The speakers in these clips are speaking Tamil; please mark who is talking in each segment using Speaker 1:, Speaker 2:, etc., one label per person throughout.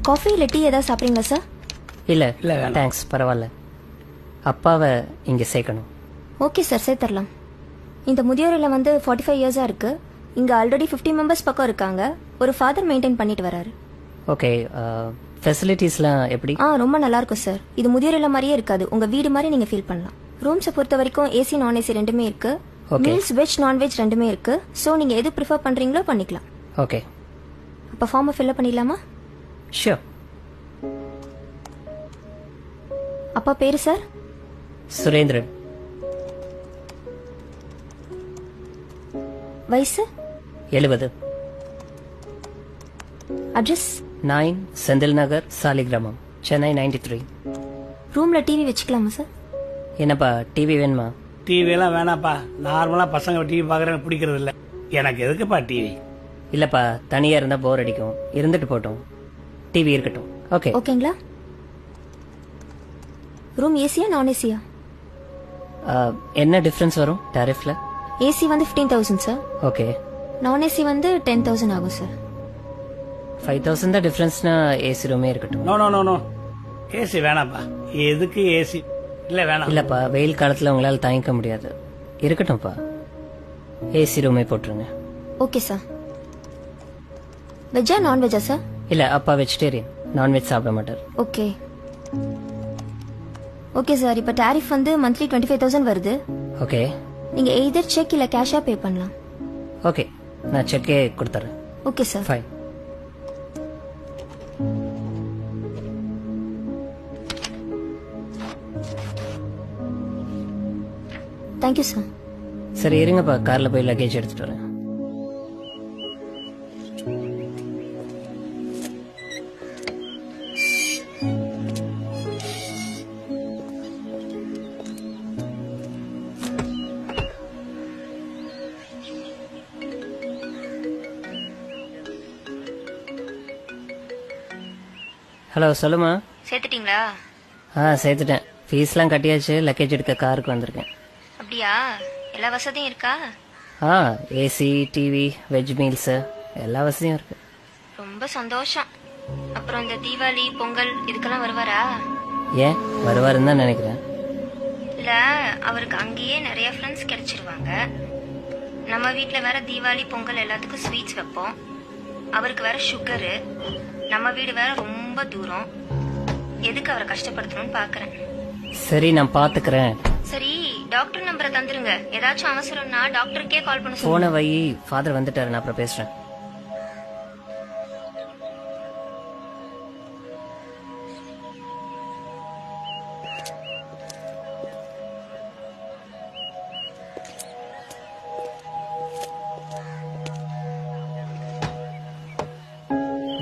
Speaker 1: காஃபி இல்லை டீ ஏதாவது சாப்பிட்றீங்களா சார்?
Speaker 2: இல்ல
Speaker 3: இல்ல, வேணாம்.
Speaker 2: தேங்க்ஸ், பரவாயில்ல. அப்பாவை இங்க சேர்க்கணும்.
Speaker 1: ஓகே சார், சேர்த்துடலாம். இந்த முதியோரில் வந்து 45 இயர்ஸாக இருக்கு. இங்கே ஆல்ரெடி 50 மெம்பர்ஸ் பக்கம் இருக்காங்க. ஒரு ஃபாதர் மெயின்டைன் பண்ணிட்டு வராரு.
Speaker 2: ஓகே, ஃபெசிலிட்டிஸ்லாம் எப்படி?
Speaker 1: ரொம்ப நல்லா இருக்கும் சார். இது முதியோர் இல்லம் மாதிரியே இருக்காது, உங்க வீடு மாதிரி நீங்க ஃபீல் பண்ணலாம். ரூம்ஸை பொறுத்த வரைக்கும் ஏசி நான் ஏசி ரெண்டுமே இருக்கு.
Speaker 2: Okay.
Speaker 1: மீல்ஸ் வெஜ் நான்வெஜ் ரெண்டுமே இருக்கு. ஸோ நீங்க எது ப்ரிஃபர் பண்றீங்களோ பண்ணிக்கலாம்.
Speaker 2: ஓகே,
Speaker 1: அப்போ ஃபார்மை ஃபில்அப் பண்ணிடலாமா?
Speaker 2: ஷியோர்.
Speaker 1: அப்பா பேரு சார்?
Speaker 2: சுரேந்திரன்.
Speaker 1: வயசு?
Speaker 2: 70.
Speaker 1: அட்ரஸ்?
Speaker 2: 9 செந்தில் நகர், சாலிகிராமம், சென்னை 93.
Speaker 1: ரூம்ல டிவி வச்சுக்கலாமா சார்?
Speaker 2: என்னப்பா டிவி வேணுமா?
Speaker 3: டிவி எல்லாம் வேணாப்பா. நார்மலா பசங்க டிவி பாக்குறேன்னு பிடிக்கிறது இல்ல. எனக்கு எதுக்குப்பா டிவி?
Speaker 2: இல்லப்பா, தனியா இருந்தா போர் அடிக்கும். இருந்துட்டு போட்டோம், டிவி இருக்கட்டும். ஓகே.
Speaker 1: ஓகேங்களா? ரூம் ஏசியா நான் ஏசியா?
Speaker 2: என்ன டிஃபரன்ஸ் வரும் டாரிஃப்ல?
Speaker 1: ஏசி வந்து 15,000 சார்.
Speaker 2: ஓகே,
Speaker 1: நான் ஏசி வந்து 10,000 ஆகும் சார்.
Speaker 2: 5,000 தான் டிஃபரன்ஸ்னா ஏசி ரூமே இருக்கட்டும்.
Speaker 3: No no no no, AC வேணாப்பா. எதுக்கு ஏசி? இல்ல வேணாம்.
Speaker 2: இல்லப்பா, வெயில் காலத்துல உங்களால தாங்கிக்க முடியாது. இருக்கட்டும்ப்பா, ஏசி ரூமே போட்டுருங்க.
Speaker 1: Okay sir. வெஜ்ஜா நான்வெஜ்ஜா சார்?
Speaker 2: இல்ல, அப்பா வெஜிடேரியன், நான்வெஜ் சாப்பிட மாட்டார்.
Speaker 1: Okay okay sir. இப்போ டாரிஃப் வந்து மந்த்லி 25,000 வருது.
Speaker 2: ஓகே
Speaker 1: நீங்க எய்தர் செக் இல்ல கேஷா பே பண்ணலாம்.
Speaker 2: ஓகே, நான் செக்கே கொடுத்துறேன்.
Speaker 1: Okay sir.
Speaker 2: Fine.
Speaker 1: Thank you sir.
Speaker 2: சரி இருங்கப்பா, கார்ல போய் லக்கேஜ் எடுத்துட்டு வரேன். ஹலோ, சொல்லுமா.
Speaker 1: சேர்த்துட்டீங்களா?
Speaker 2: சேர்த்துட்டேன். ஃபீஸ்லாம் கட்டியாச்சு. லக்கேஜ் எடுக்க காருக்கு வந்திருக்கேன்.
Speaker 1: அப்படியா? எல்லா வசதியும் இருக்கா?
Speaker 2: ஏசி, டிவி, வெஜ் மீல்ஸ் எல்லா வசதியும் இருக்கு.
Speaker 1: ரொம்ப சந்தோஷம். அப்புறம் இந்த தீபாவளி பொங்கல் இதுக்கெல்லாம் வருவாரா?
Speaker 2: ஏன் வருவாருன்னு தான் நினைக்கிறேன்.
Speaker 1: இல்ல, அவருக்கு அங்கேயே நிறைய ஃப்ரெண்ட்ஸ் கிடைச்சிருவாங்க. நம்ம வீட்டில் வேற தீபாவளி பொங்கல் எல்லாத்துக்கும் ஸ்வீட்ஸ் வைப்போம். அவருக்கு வேற சுகரு. நம்ம வீடு வேற ரொம்ப தூரம். எதுக்கு அவரை கஷ்டப்படுத்தணும்னு பாக்குறேன்.
Speaker 2: சரி, நான் பாத்துக்கிறேன்.
Speaker 1: சரி, டாக்டர் நம்பரை தந்துருங்க. ஏதாச்சும் அவசரம்னா டாக்டருக்கே கால் பண்ண
Speaker 2: போன
Speaker 1: சொல்லுங்க.
Speaker 2: வை, ஃபாதர் வந்துட்டாரு, நான் அப்புறம் பேசுறேன்.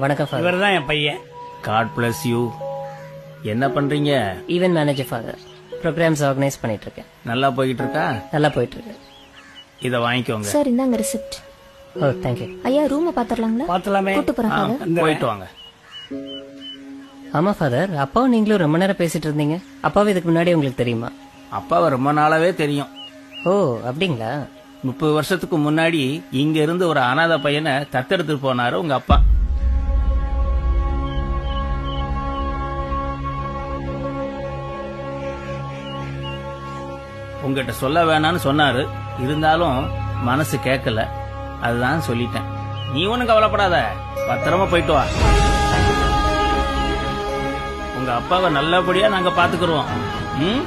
Speaker 2: வணக்கம் ஃபாதர்.
Speaker 3: இவர் தான் என் பையன்.
Speaker 4: God bless you. என்ன பண்றீங்க?
Speaker 2: Event manager father. Programmes organise பண்ணிட்டு இருக்கேன்.
Speaker 4: நல்லா போயிட்டு இருக்கா?
Speaker 2: நல்லா போயிட்டு இருக்கு.
Speaker 4: இத வாங்கிக்கோங்க.
Speaker 1: சார் இந்தாங்க ரிசிப்ட்.
Speaker 2: ஓ, தேங்க்யூ.
Speaker 1: ஐயா ரூமை பாத்துறலாங்களா?
Speaker 3: பாத்துலாமே.
Speaker 1: கூட்டு போறேன்
Speaker 4: ஆ,
Speaker 1: ஃபாதர்.
Speaker 4: போயிட்டு வாங்க.
Speaker 2: ஆமா ஃபாதர், அப்பாவும் நீங்களும் ரொம்ப நேரம் பேசிட்டு இருந்தீங்க. அப்பாவும் இதுக்கு முன்னாடி உங்களுக்கு தெரியுமா?
Speaker 4: அப்பாவை ரொம்ப நாளாவே தெரியும்.
Speaker 2: ஓ, அப்படிங்களா?
Speaker 4: 30 வருஷத்துக்கு முன்னாடி இங்க இருந்து ஒரு அனாதை பையனை தத்தெடுத்துட்டு போனாரு உங்க அப்பா. உங்ககிட்ட சொல்ல வேணாம்னு சொன்னாரு. இருந்தாலும் மனசு கேட்கல. அதுதான் சொல்லிட்டேன். நீ ஒண்ணும் கவலைப்படாத, பத்திரமா போயிட்டு வா. உங்க அப்பாவை நல்லபடியா நாங்க பாத்துக்கிறோம். ம்